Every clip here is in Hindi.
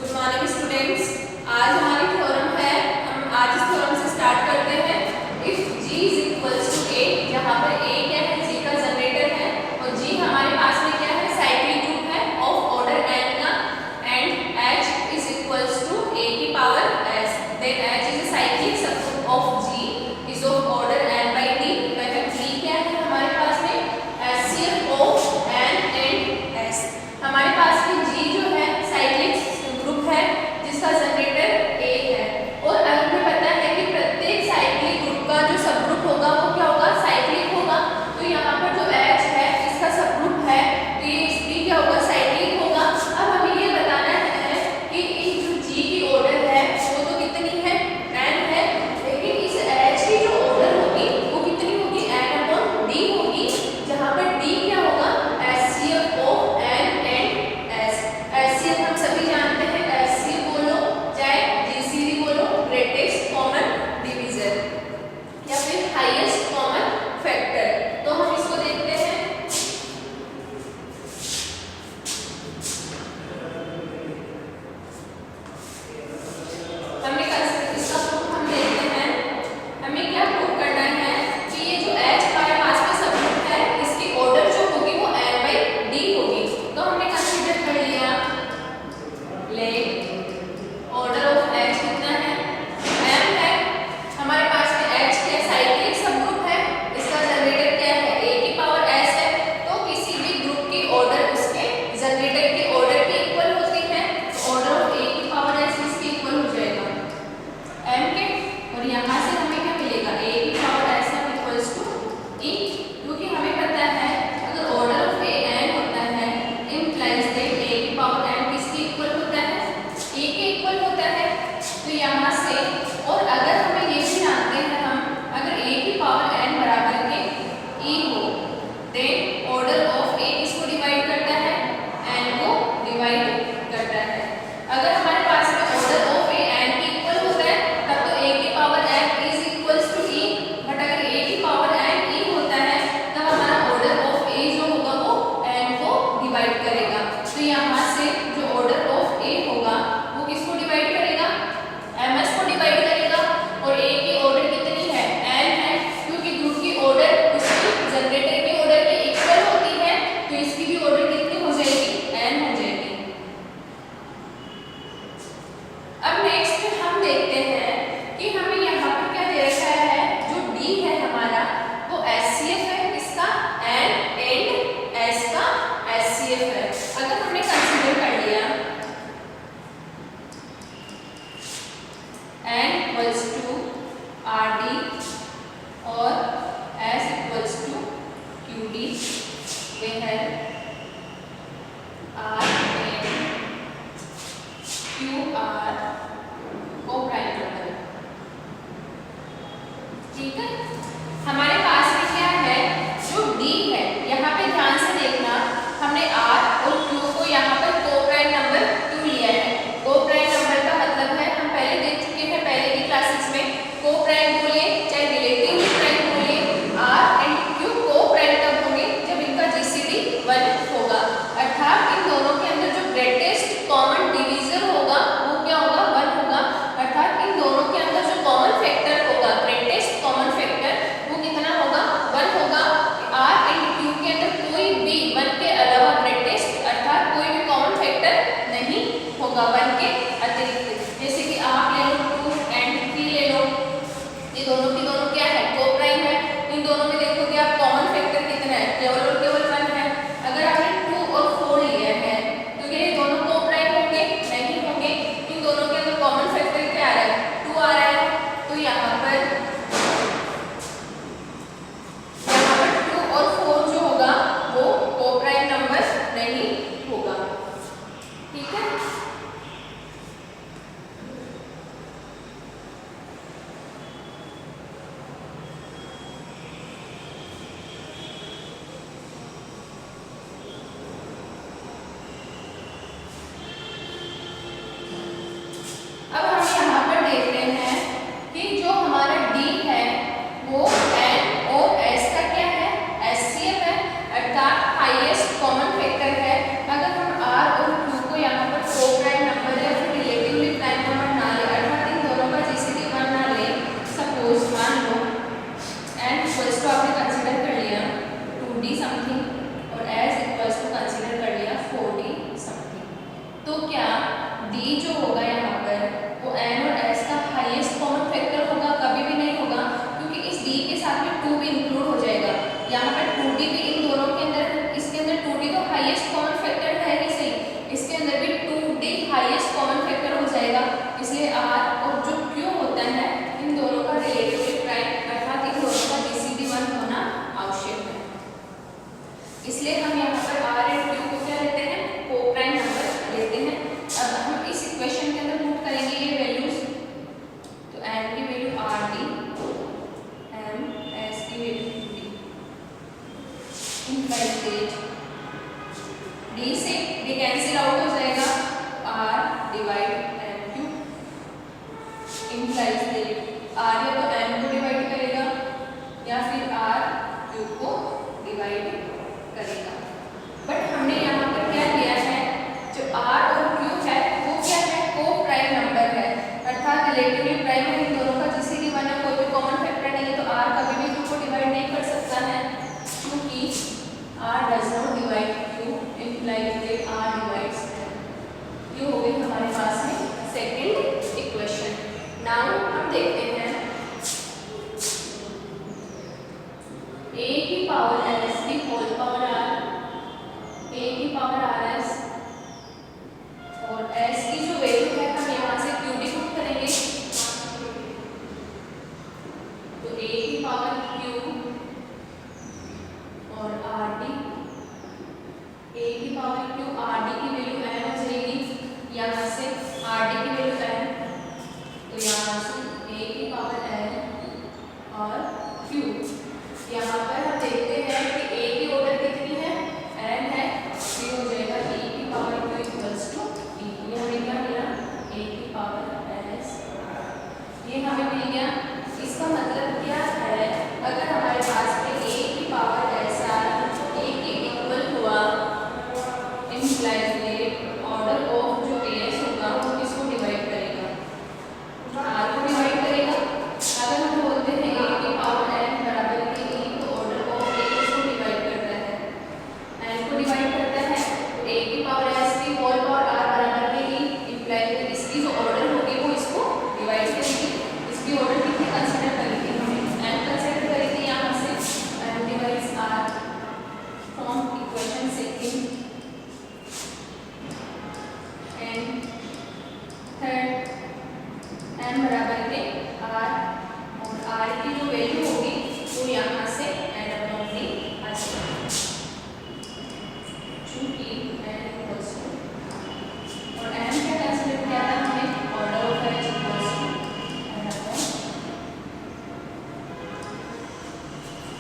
Good morning students. आज हमारी थ्योरम है, हम आज इस थ्योरम से स्टार्ट करते हैं। If g is equals to a, जहाँ पर a क्या है, g का जनरेटर है और g हमारे पास में क्या है, साइक्लिक ग्रुप है ऑफ ऑर्डर n का, and h is equals to a की power s, then h is a cyclic subgroup of g is of order n by d, वह g क्या है हमारे पास में, HCF of n and s। हमारे पास में g जो है साइक्लिक ग्रुप है जिसका जनरेटर a है, और हमें पता है कि डी से डी कैंसिल आउट हो जाएगा, r divide m q implies r या तो एम को डिवाइड करेगा या फिर आर क्यू को डिवाइड करेगा। बट हमने यहाँ पर क्या किया है, जो आर और क्यू है वो क्या है, को प्राइम नंबर है, अर्थात रिलेटिवली प्राइम है इन दोनों का जीसीडी वन है, कोई भी कॉमन फैक्टर नहीं है, तो आर कभी भी क्यू को डिवाइड नहीं कर सकता है, क्योंकि r does not divide q implies that r divides m. ये हो गई हमारे पास में सेकंड इक्वेशन। नाउ हम देखते हैं a की पावर s की होल पावर r, a की पावर rs और s की जो वैल्यू है हम यहाँ से qd पुट करेंगे, तो a की पावर q और rd, a की पावर q rd की वैल्यू n हो जाएगी, यहाँ से rd की वैल्यू n, तो यहाँ से a की पावर n और q। यहाँ पर हम देखते हैं कि a की ऑर्डर कितनी है, n है, ये हो जाएगा e की power q equals to e। ये हमें क्या मिला, a की पावर s, ये हमें मिल गया। इसका मतलब क्या है, अगर हमारे पास में a की पावर s r a के इक्वल हुआ, इम्प्लाइज ऑर्डर ऑफ जो as होगा वो किसको डिवाइड करेगा, r को डिवाइड करेगा। अगर हम बोलते हैं a की पावर n बराबर के e, तो ऑर्डर ऑफ a किसको डिवाइड करता है, n को डिवाइड करता है, तो a की पावर s की होल पावर r बराबर के e इम्प्लाइज इसकी जो ऑर्डर होगी वो इसको डिवाइड करेगी। इसकी ऑर्डर कितनी कंसीडर करेगी, हमें n कंसीडर करेगी, यहाँ से n divides r from equation second and third, n बराबर के r और r की जो वैल्यू होगी वो यहाँ से n अपॉन d आ जाएगी, चूंकि n इक्वल्स टू, और n क्या कंसीडर किया था हमने, order of h equals to n upon.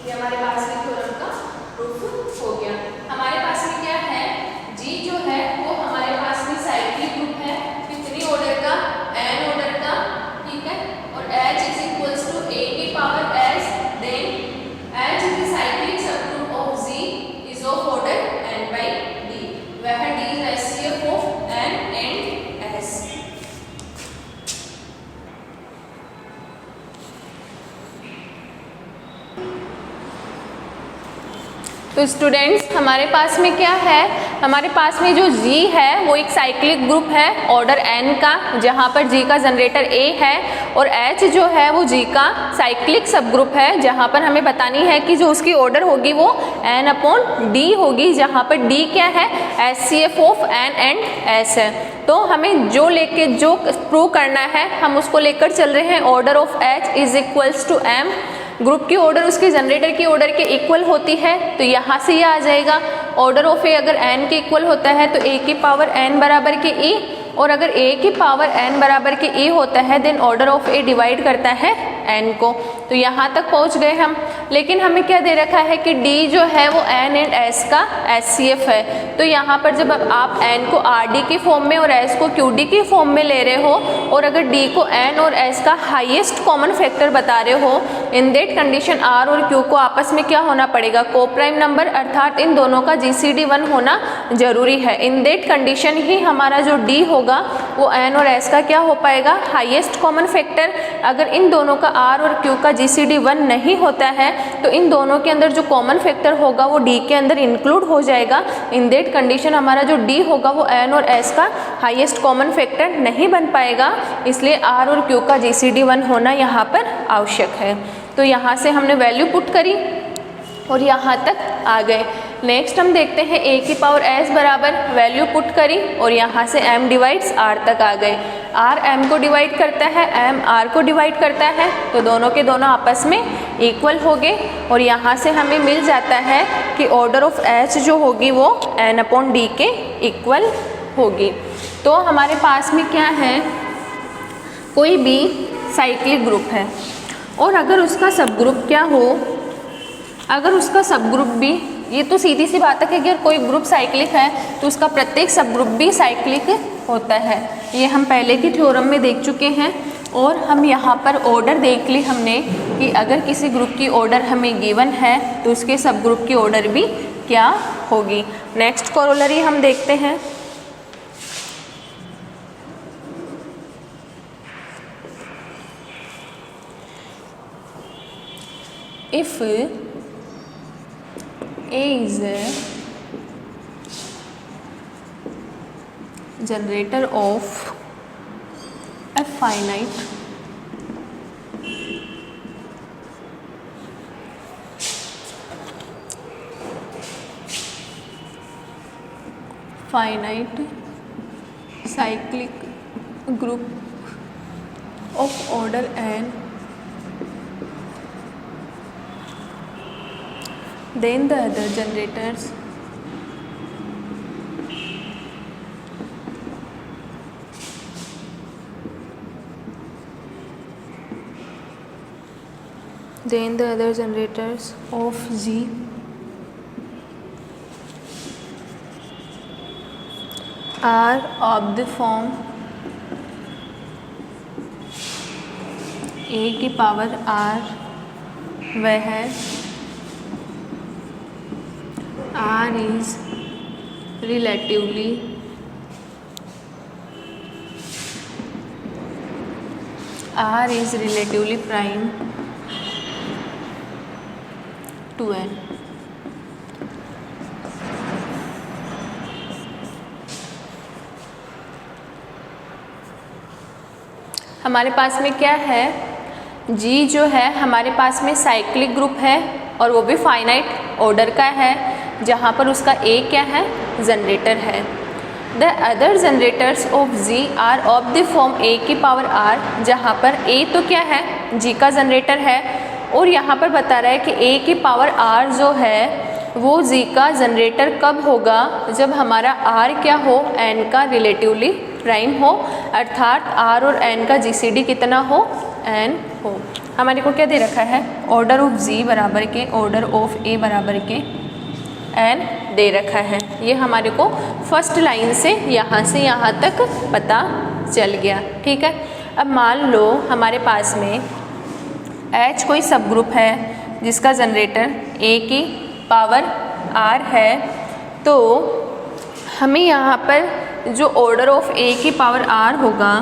ये हमारे पास में थ्योरम का प्रूफ हो गया। हमारे पास में क्या है, g जो है वो हमारे पास में साइक्लिक ग्रुप है, कितनी ऑर्डर का, n ऑर्डर का, ठीक है, और h is equals to a की power s, then h is the cyclic subgroup of g is of order n by d, वह d is HCF of n and s। तो स्टूडेंट्स हमारे पास में क्या है, हमारे पास में जो G है वो एक साइक्लिक ग्रुप है ऑर्डर n का, जहाँ पर G का जनरेटर A है, और H जो है वो G का साइक्लिक सब ग्रुप है, जहाँ पर हमें बतानी है कि जो उसकी ऑर्डर होगी वो n अपॉन d होगी, जहाँ पर d क्या है, HCF of n and s है। तो हमें जो प्रूव करना है हम उसको लेकर चल रहे हैं, order of H is equals to m, group की ऑर्डर उसके जनरेटर की ऑर्डर के इक्वल होती है, तो यहाँ से ये आ जाएगा, ऑर्डर ऑफ ए अगर n के इक्वल होता है तो a की पावर n बराबर के e, और अगर a की पावर n बराबर के e होता है then order of a divide करता है n को। तो यहाँ तक पहुँच गए हम, लेकिन हमें क्या दे रखा है कि d जो है वो n एंड s का HCF है। तो यहाँ पर जब आप n को rd की फॉर्म में और s को qd की फॉर्म में ले रहे हो, और अगर d को n और s का हाईएस्ट कॉमन फैक्टर बता रहे हो, इन दैट कंडीशन r और q को आपस में क्या होना पड़ेगा, को प्राइम नंबर, अर्थात इन दोनों का GCD 1 होना जरूरी है। इन दैट कंडीशन ही हमारा जो d होगा वो n और s का क्या हो पाएगा, हाईएस्ट कॉमन फैक्टर। अगर इन दोनों का r और q का GCD 1 नहीं होता है तो इन दोनों के अंदर जो कॉमन फैक्टर होगा वो d के अंदर इंक्लूड हो जाएगा। इन दैट कंडीशन हमारा जो d होगा वो n और s का हाईएस्ट कॉमन फैक्टर नहीं बन पाएगा, इसलिए r और q का GCD 1 होना यहाँ पर आवश्यक है। तो यहाँ से हमने वैल्यू पुट करी और यहाँ तक आ गए। नेक्स्ट हम देखते हैं a की पावर s बराबर वैल्यू पुट करी और यहाँ से m डिवाइड्स r तक आ गए। r m को डिवाइड करता है, m r को डिवाइड करता है, तो दोनों के दोनों आपस में इक्वल हो गए। और यहाँ से हमें मिल जाता है कि ऑर्डर ऑफ h जो होगी वो n अपॉन d के इक्वल होगी। तो हमारे पास में क्या है, कोई भी साइक्लिक ग्रुप है और अगर उसका सब ग्रुप क्या हो, अगर उसका सब ग्रुप भी ये तो सीधी सी बात है कि अगर कोई ग्रुप साइक्लिक है तो उसका प्रत्येक सब ग्रुप भी साइक्लिक होता है। ये हम पहले की थ्योरम में देख चुके हैं। और हम यहाँ पर ऑर्डर देख ली हमने कि अगर किसी ग्रुप की ऑर्डर हमें गिवन है तो उसके सब ग्रुप की ऑर्डर भी क्या होगी। नेक्स्ट कोरोलरी हम देखते हैं। If A is a generator of a finite cyclic group of order n, then the other generators of G are of the form A की पावर R, वह R is relatively prime to n। हमारे पास में क्या है, G जो है हमारे पास में साइक्लिक ग्रुप है और वो भी फाइनाइट ऑर्डर का है, जहाँ पर उसका A क्या है, जनरेटर है। The other generators of G are of the form A की पावर R, जहाँ पर A तो क्या है, G का जनरेटर है और यहाँ पर बता रहा है कि A की पावर R जो है वो G का जनरेटर कब होगा, जब हमारा R क्या हो, N का रिलेटिवली प्राइम हो, अर्थात R और N का GCD कितना हो, N हो। हमारे को क्या दे रखा है, ऑर्डर ऑफ G बराबर के ऑर्डर ऑफ A बराबर के N दे रखा है। ये हमारे को फर्स्ट लाइन से यहाँ तक पता चल गया। ठीक है, अब मान लो हमारे पास में H कोई सब ग्रुप है जिसका जनरेटर A की पावर R है, तो हमें यहाँ पर जो ऑर्डर ऑफ A की पावर R होगा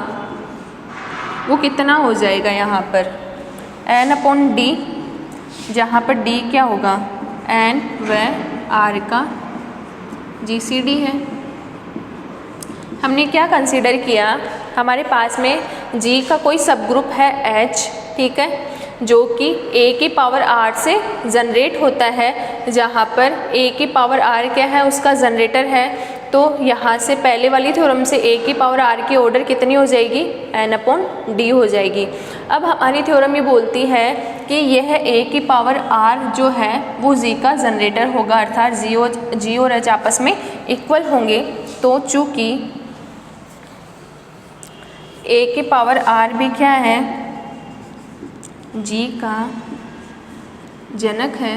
वो कितना हो जाएगा, यहाँ पर N/D, जहाँ पर D क्या होगा, N व R का GCD है। हमने क्या कंसीडर किया, हमारे पास में G का कोई सब ग्रुप है H, ठीक है, जो कि A की पावर R से जनरेट होता है, जहाँ पर A की पावर R क्या है, उसका जनरेटर है। तो यहाँ से पहले वाली थ्योरम से A की पावर R की ऑर्डर कितनी हो जाएगी, N/D हो जाएगी। अब हमारी थ्योरम ये बोलती है कि यह A की पावर R जो है वो G का जनरेटर होगा, अर्थात G और H आपस में इक्वल होंगे। तो चूँकि A की पावर R भी क्या है, G का जनक है,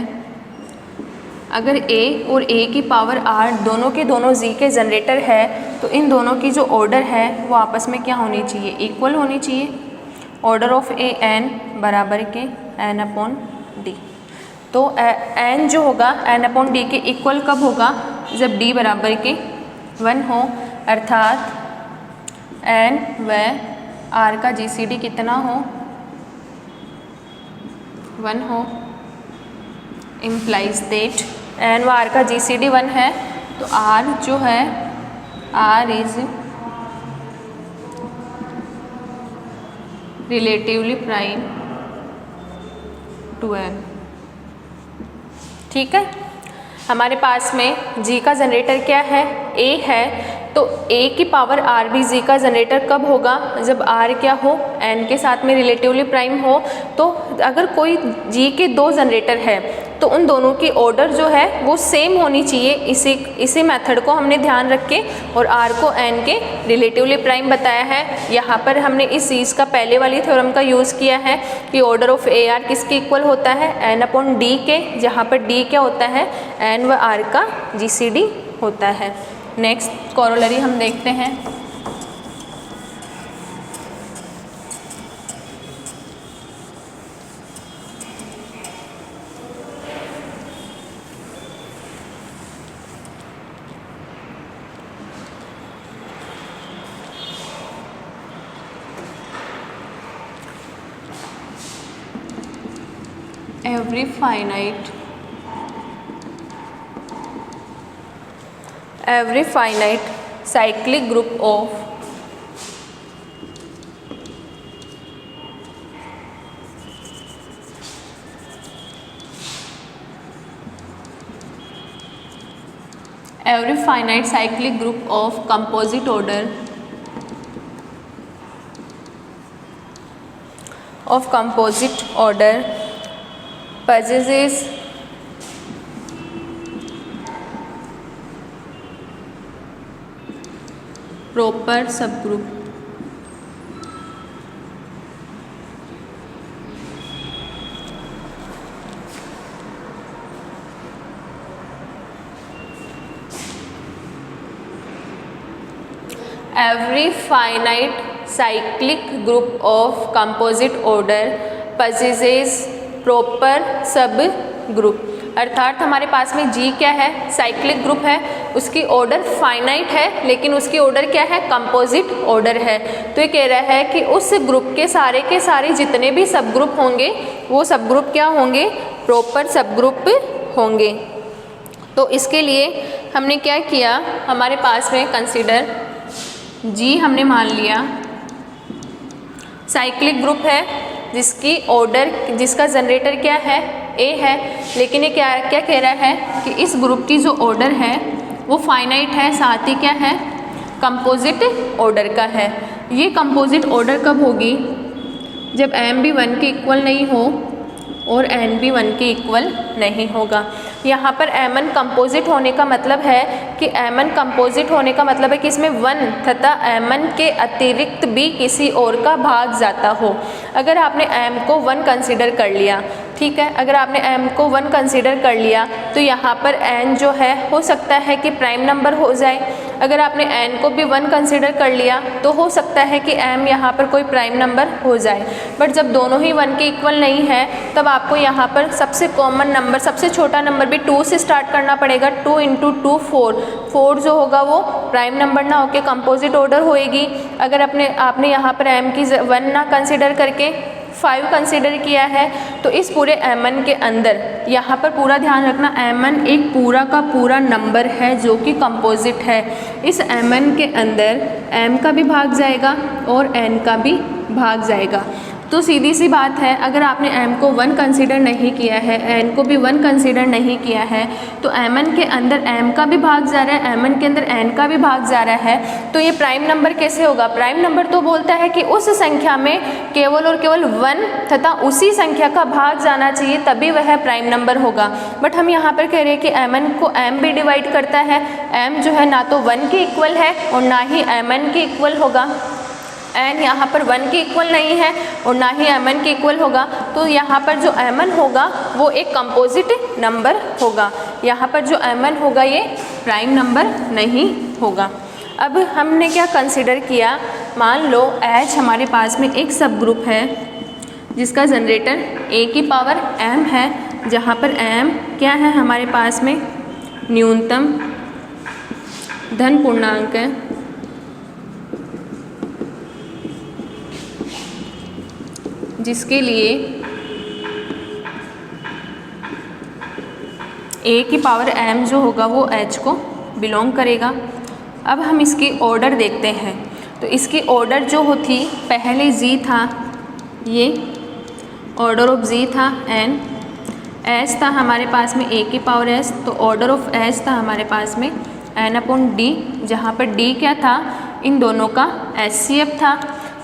अगर A और A की पावर R दोनों के दोनों G के जनरेटर है तो इन दोनों की जो ऑर्डर है वो आपस में क्या होनी चाहिए, इक्वल होनी चाहिए। ऑर्डर ऑफ A N बराबर के N/D। तो N जो होगा N/D के इक्वल कब होगा, जब D बराबर के 1 हो, अर्थात N व R का GCD कितना हो, 1 हो। इम्प्लाइज दैट N व R का GCD 1 है, तो R जो है R is relatively prime to N। ठीक है, हमारे पास में G का जनरेटर क्या है, A है, तो A की पावर R भी G का जनरेटर कब होगा, जब R क्या हो, N के साथ में रिलेटिवली प्राइम हो। तो अगर कोई G के दो जनरेटर है तो उन दोनों की ऑर्डर जो है वो सेम होनी चाहिए। इसी मेथड को हमने ध्यान रख के और आर को एन के रिलेटिवली प्राइम बताया है। यहाँ पर हमने इस चीज़ का पहले वाली थ्योरम का यूज़ किया है कि ऑर्डर ऑफ ए आर किसके इक्वल होता है, एन अपॉन डी के, जहाँ पर डी क्या होता है, एन व आर का जीसीडी होता है। नेक्स्ट कॉरोलरी हम देखते हैं। Every finite cyclic group of composite order possesses proper subgroup. Every finite cyclic group of composite order possesses proper subgroup, अर्थात हमारे पास में जी क्या है, साइक्लिक ग्रुप है, उसकी ऑर्डर फाइनाइट है लेकिन उसकी ऑर्डर क्या है, कंपोजिट ऑर्डर है। तो ये कह रहा है कि उस ग्रुप के सारे जितने भी सब ग्रुप होंगे वो सब ग्रुप क्या होंगे, प्रॉपर सब ग्रुप होंगे। तो इसके लिए हमने क्या किया, हमारे पास में कंसीडर जी हमने मान लिया साइक्लिक ग्रुप है जिसकी ऑर्डर, जिसका जनरेटर क्या है, ए है, लेकिन ये क्या कह रहा है कि इस ग्रुप की जो ऑर्डर है वो फाइनाइट है, साथ ही क्या है, कंपोजिट ऑर्डर का है। ये कंपोजिट ऑर्डर कब होगी, जब एम भी 1 के इक्वल नहीं हो और एन भी 1 के इक्वल नहीं होगा। यहाँ पर एमन कंपोजिट होने का मतलब है कि एमन कंपोजिट होने का मतलब है कि इसमें 1 तथा एमन के अतिरिक्त भी किसी और का भाग जाता हो। अगर आपने एम को 1 कंसीडर कर लिया, ठीक है, अगर आपने एम को 1 कंसीडर कर लिया तो यहाँ पर एन जो है हो सकता है कि प्राइम नंबर हो जाए। अगर आपने एन को भी 1 कंसीडर कर लिया तो हो सकता है कि एम यहाँ पर कोई प्राइम नंबर हो जाए। बट जब दोनों ही 1 के इक्वल नहीं है तब आपको यहाँ पर सबसे कॉमन नंबर, सबसे छोटा नंबर भी 2 से स्टार्ट करना पड़ेगा। 2 × 2 4 जो होगा वो प्राइम नंबर ना होके कंपोजिट ऑर्डर होएगी। अगर आपने यहाँ पर एम की 1 ना कंसीडर करके 5 कंसीडर किया है तो इस पूरे एमन के अंदर यहाँ पर पूरा ध्यान रखना, एमन एक पूरा का पूरा नंबर है जो कि कंपोजिट है। इस एमन के अंदर एम का भी भाग जाएगा और एन का भी भाग जाएगा। तो सीधी सी बात है, अगर आपने एम को 1 कंसीडर नहीं किया है, एन को भी 1 कंसीडर नहीं किया है, तो एमन के अंदर एम का भी भाग जा रहा है, एमन के अंदर एन का भी भाग जा रहा है। तो ये प्राइम नंबर कैसे होगा? प्राइम नंबर तो बोलता है कि उस संख्या में केवल और केवल 1 तथा उसी संख्या का भाग जाना चाहिए, तभी वह प्राइम नंबर होगा। बट हम यहाँ पर कह रहे हैं कि एमन को एम भी डिवाइड करता है। एम जो है ना तो 1 के इक्वल है और ना ही एमन के इक्वल होगा। एन यहाँ पर 1 के इक्वल नहीं है और ना ही एमन के इक्वल होगा। तो यहाँ पर जो एमन होगा वो एक कंपोजिट नंबर होगा। यहाँ पर जो एमन होगा ये प्राइम नंबर नहीं होगा। अब हमने क्या कंसीडर किया, मान लो एच हमारे पास में एक सब ग्रुप है जिसका जनरेटर ए की पावर एम है, जहाँ पर एम क्या है हमारे पास में न्यूनतम धन पूर्णांक है, जिसके लिए ए की पावर एम जो होगा वो एच को बिलोंग करेगा। अब हम इसकी ऑर्डर देखते हैं। तो इसकी ऑर्डर जो होती, पहले जी था, ये ऑर्डर ऑफ जी था एन, एच था हमारे पास में ए की पावर एस, तो ऑर्डर ऑफ एच था हमारे पास में एन अपॉन डी, जहाँ पर डी क्या था, इन दोनों का एचसीएफ था।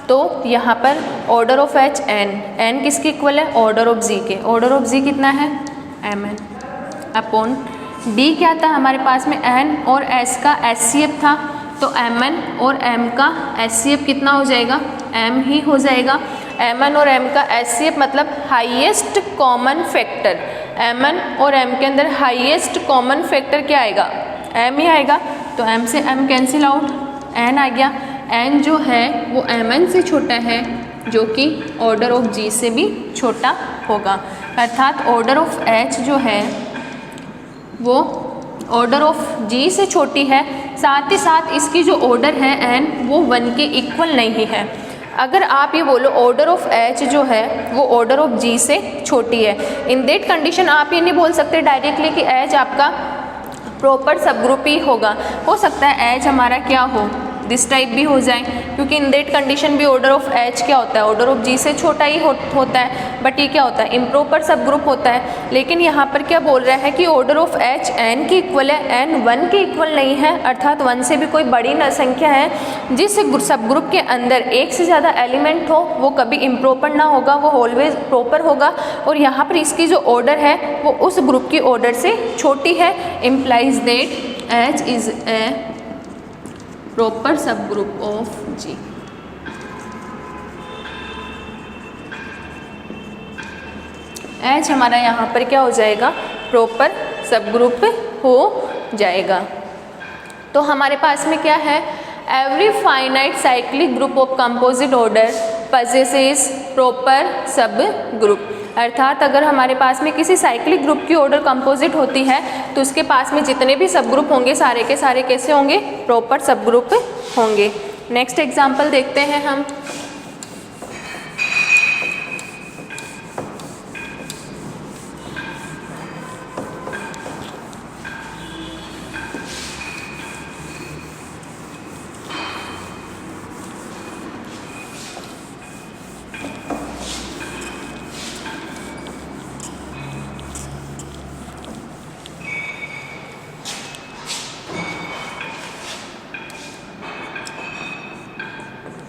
तो यहाँ पर order of h n, n किसके इक्वल है, ऑर्डर ऑफ जी के। ऑर्डर ऑफ जी कितना है, एम एन। अपॉन डी क्या था हमारे पास में एन और एस का HCF था, तो Mn और M का HCF कितना हो जाएगा, M ही हो जाएगा। Mn और M का HCF मतलब हाईएस्ट कॉमन फैक्टर, Mn और M के अंदर हाईएस्ट कॉमन फैक्टर क्या आएगा, M ही आएगा। तो M से M कैंसिल आउट, N आ गया। N जो है वो Mn से छोटा है, जो कि ऑर्डर ऑफ G से भी छोटा होगा, अर्थात ऑर्डर ऑफ H जो है वो ऑर्डर ऑफ G से छोटी है, साथ ही साथ इसकी जो ऑर्डर है N वो 1 के इक्वल नहीं है। अगर आप ये बोलो ऑर्डर ऑफ H जो है वो ऑर्डर ऑफ G से छोटी है, इन दैट कंडीशन आप ये नहीं बोल सकते डायरेक्टली कि H आपका प्रॉपर सब ग्रुप ही होगा। हो सकता है H हमारा क्या हो, दिस टाइप भी हो जाए, क्योंकि इन दैट कंडीशन भी ऑर्डर ऑफ H क्या होता है, ऑर्डर ऑफ G से छोटा ही होता है, बट ये क्या होता है, इम्प्रॉपर सब ग्रुप होता है। लेकिन यहाँ पर क्या बोल रहा है कि ऑर्डर ऑफ H N के इक्वल है, N 1 के इक्वल नहीं है, अर्थात 1 से भी कोई बड़ी संख्या है जिस सब ग्रुप के अंदर एक से ज़्यादा एलिमेंट हो, वो कभी इम्प्रॉपर ना होगा, वो ऑलवेज प्रॉपर होगा। और यहाँ पर इसकी जो ऑर्डर है वो उस ग्रुप की ऑर्डर से छोटी है, implies that H is a proper सब ग्रुप ऑफ G। H हमारा यहाँ पर क्या हो जाएगा, प्रॉपर सब ग्रुप हो जाएगा। तो हमारे पास में क्या है, every finite cyclic group of composite order possesses proper subgroup, अर्थात अगर हमारे पास में किसी साइक्लिक ग्रुप की ऑर्डर कंपोजिट होती है तो उसके पास में जितने भी सब ग्रुप होंगे सारे के सारे कैसे होंगे, प्रॉपर सब ग्रुप होंगे। नेक्स्ट एग्जांपल देखते हैं हम।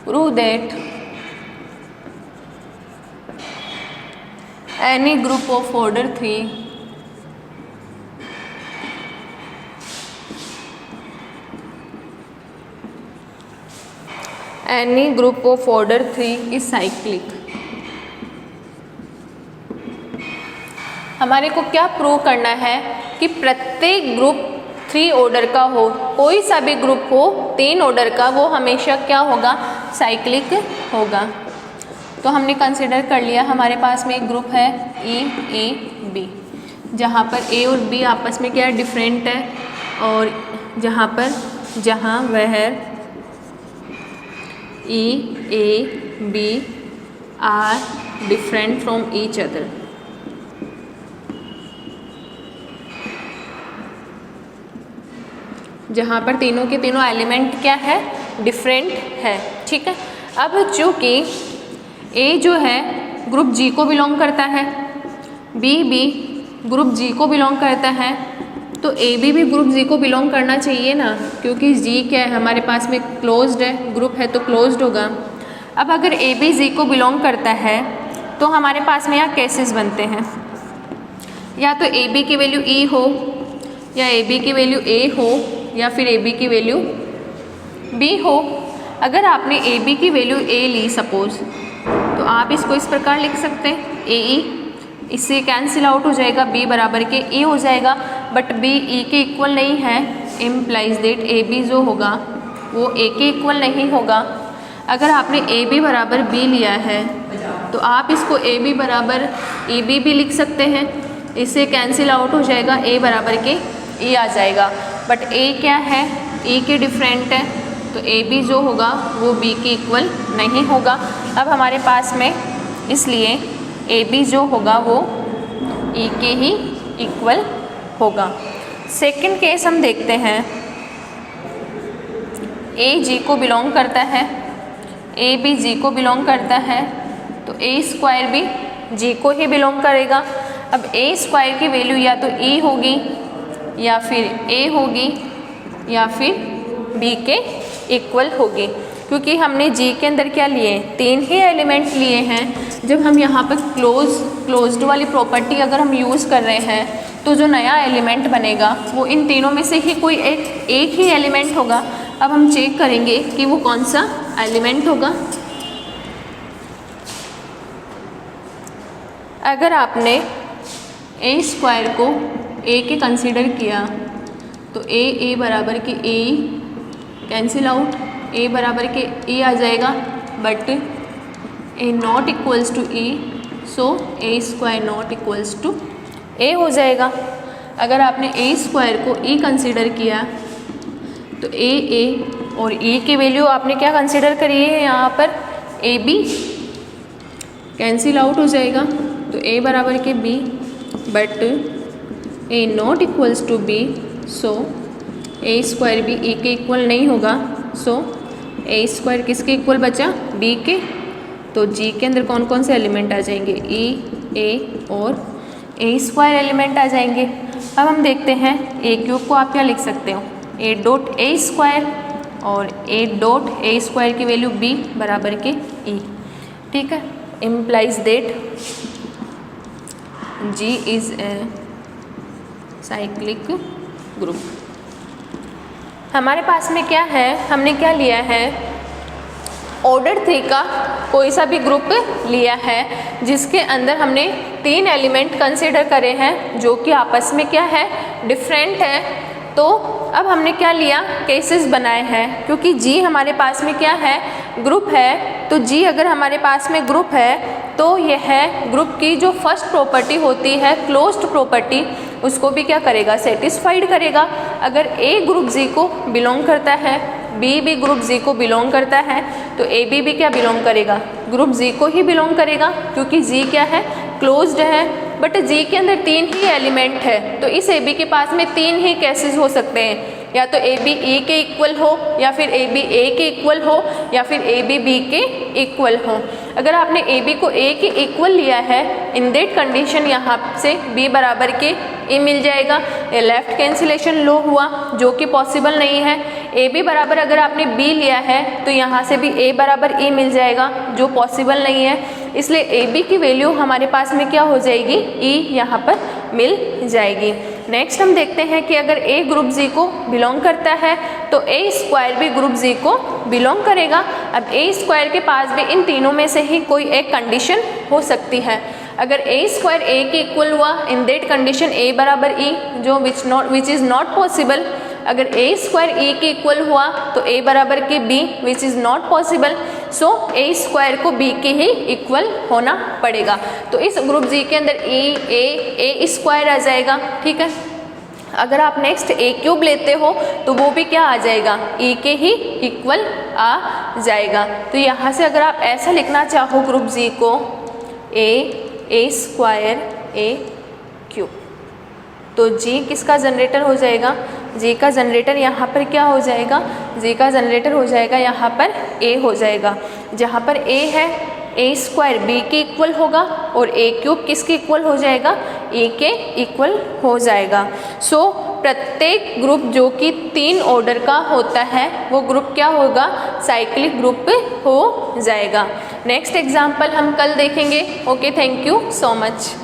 Prove that any group of order 3 is cyclic। हमारे को क्या प्रूव करना है कि प्रत्येक ग्रुप 3 ऑर्डर का हो, कोई सा भी ग्रुप हो 3 ऑर्डर का, वो हमेशा क्या होगा, साइक्लिक होगा। तो हमने कंसिडर कर लिया हमारे पास में एक ग्रुप है E, B, जहाँ पर A और B आपस में क्या डिफरेंट है, और जहाँ वह E, A, B are different from each other. जहाँ पर तीनों के तीनों एलिमेंट क्या है, डिफरेंट है, ठीक है। अब चूँकि A जो है ग्रुप G को बिलोंग करता है, B भी ग्रुप G को बिलोंग करता है, तो AB भी ग्रुप G को बिलोंग करना चाहिए ना, क्योंकि G क्या है हमारे पास में क्लोज्ड है, ग्रुप है तो क्लोज्ड होगा। अब अगर AB G को बिलोंग करता है तो हमारे पास में यहाँ केसेस बनते हैं, या तो AB की वैल्यू E हो, या AB की वैल्यू A हो, या फिर AB की वैल्यू B हो। अगर आपने AB की वैल्यू A ली सपोज, तो आप इसको इस प्रकार लिख सकते हैं AE, इससे कैंसिल आउट हो जाएगा, B बराबर के E हो जाएगा, बट B E के इक्वल नहीं है, इम्प्लाइज दैट AB जो होगा वो A के इक्वल नहीं होगा। अगर आपने AB बराबर B लिया है तो आप इसको AB बराबर EB भी लिख सकते हैं, इससे कैंसिल आउट हो जाएगा, A बराबर के E आ जाएगा, बट A क्या है, E के डिफरेंट है, तो AB जो होगा वो B के इक्वल नहीं होगा। अब हमारे पास में इसलिए AB जो होगा वो E के ही इक्वल होगा। सेकंड केस हम देखते हैं, A G को बिलोंग करता है, A भी G को बिलोंग करता है, तो A स्क्वायर भी G को ही बिलोंग करेगा। अब A स्क्वायर की वैल्यू या तो E होगी, या फिर A होगी, या फिर B के इक्वल होगी, क्योंकि हमने G के अंदर क्या लिए, 3 ही एलिमेंट लिए हैं। जब हम यहाँ पर क्लोज्ड वाली प्रॉपर्टी अगर हम यूज़ कर रहे हैं तो जो नया एलिमेंट बनेगा वो इन तीनों में से ही कोई एक ही एलिमेंट होगा। अब हम चेक करेंगे कि वो कौन सा एलिमेंट होगा। अगर आपने ए स्क्वायर को ए के कंसीडर किया तो ए बराबर के ए कैंसिल आउट, ए बराबर के ए आ जाएगा, but A not equals to A, so A square not equals to A हो जाएगा। अगर आपने ए स्क्वायर को ए कंसीडर किया तो ए और ए की वैल्यू आपने क्या कंसीडर करी है यहाँ पर, ए बी कैंसिल आउट हो जाएगा, तो ए बराबर के b, but A not equals to b, so A square भी ए के इक्वल नहीं होगा, सो ए स्क्वायर किसके इक्वल बचा, बी के। तो जी के अंदर कौन कौन से एलिमेंट आ जाएंगे, ई, ए और ए स्क्वायर एलिमेंट आ जाएंगे। अब हम देखते हैं ए क्यूब को आप क्या लिख सकते हो, ए डॉट ए स्क्वायर, और ए डॉट ए स्क्वायर की वैल्यू बी बराबर के ई, ठीक है। Implies that g is a cyclic group. हमारे पास में क्या है, हमने क्या लिया है, ऑर्डर 3 का कोई सा भी ग्रुप लिया है जिसके अंदर हमने 3 एलिमेंट कंसीडर करे हैं जो कि आपस में क्या है, डिफरेंट है। तो अब हमने क्या लिया, केसेस बनाए हैं, क्योंकि जी हमारे पास में क्या है, ग्रुप है। तो जी अगर हमारे पास में ग्रुप है तो यह ग्रुप की जो फर्स्ट प्रॉपर्टी होती है क्लोज्ड प्रॉपर्टी, उसको भी क्या करेगा, सेटिस्फाइड करेगा। अगर ए ग्रुप जी को बिलोंग करता है, बी भी ग्रुप जी को बिलोंग करता है, तो ए बी भी क्या बिलोंग करेगा, ग्रुप जी को ही बिलोंग करेगा, क्योंकि जी क्या है, क्लोज्ड है। बट जी के अंदर 3 ही एलिमेंट है, तो इस ए बी के पास में 3 ही केसेस हो सकते हैं, या तो ए बी ए के इक्वल हो, या फिर ए बी ए के इक्वल हो, या फिर ए बी बी के इक्वल हो। अगर आपने ए बी को ए के इक्वल लिया है, इन दैट कंडीशन यहाँ से बी बराबर के ए मिल जाएगा। ये लेफ्ट कैंसिलेशन लो हुआ, जो कि पॉसिबल नहीं है। ए बी बराबर अगर आपने बी लिया है तो यहाँ से भी ए बराबर ए मिल जाएगा, जो पॉसिबल नहीं है। इसलिए ए बी की वैल्यू हमारे पास में क्या हो जाएगी, ई यहाँ पर मिल जाएगी। नेक्स्ट हम देखते हैं कि अगर ए ग्रुप जी को बिलोंग करता है तो ए स्क्वायर भी ग्रुप जी को बिलोंग करेगा। अब ए स्क्वायर के पास भी इन तीनों में से ही कोई एक कंडीशन हो सकती है। अगर ए स्क्वायर ए के इक्वल हुआ, इन दैट कंडीशन ए बराबर ई, जो विच इज़ नॉट पॉसिबल। अगर ए स्क्वायर ए के इक्वल हुआ तो ए बराबर के b, which is not possible. So A square को बी के ही इक्वल होना पड़ेगा। तो इस ग्रुप जी के अंदर ए स्क्वायर आ जाएगा, ठीक है। अगर आप नेक्स्ट ए क्यूब लेते हो तो वो भी क्या आ जाएगा, ए के ही इक्वल आ जाएगा। तो यहाँ से अगर आप ऐसा लिखना चाहो ग्रुप जी को, ए स्क्वायर ए क्यूब, तो जी किसका जनरेटर हो जाएगा, जी का जनरेटर यहाँ पर क्या हो जाएगा, जी का जनरेटर हो जाएगा यहाँ पर ए हो जाएगा। जहाँ पर ए है, ए स्क्वायर बी के इक्वल होगा, और ए क्यूब किसके इक्वल हो जाएगा, ए के इक्वल हो जाएगा। सो प्रत्येक ग्रुप जो कि 3 ऑर्डर का होता है वो ग्रुप क्या होगा, साइक्लिक ग्रुप हो जाएगा। नेक्स्ट एग्जाम्पल हम कल देखेंगे। Okay, thank you so much.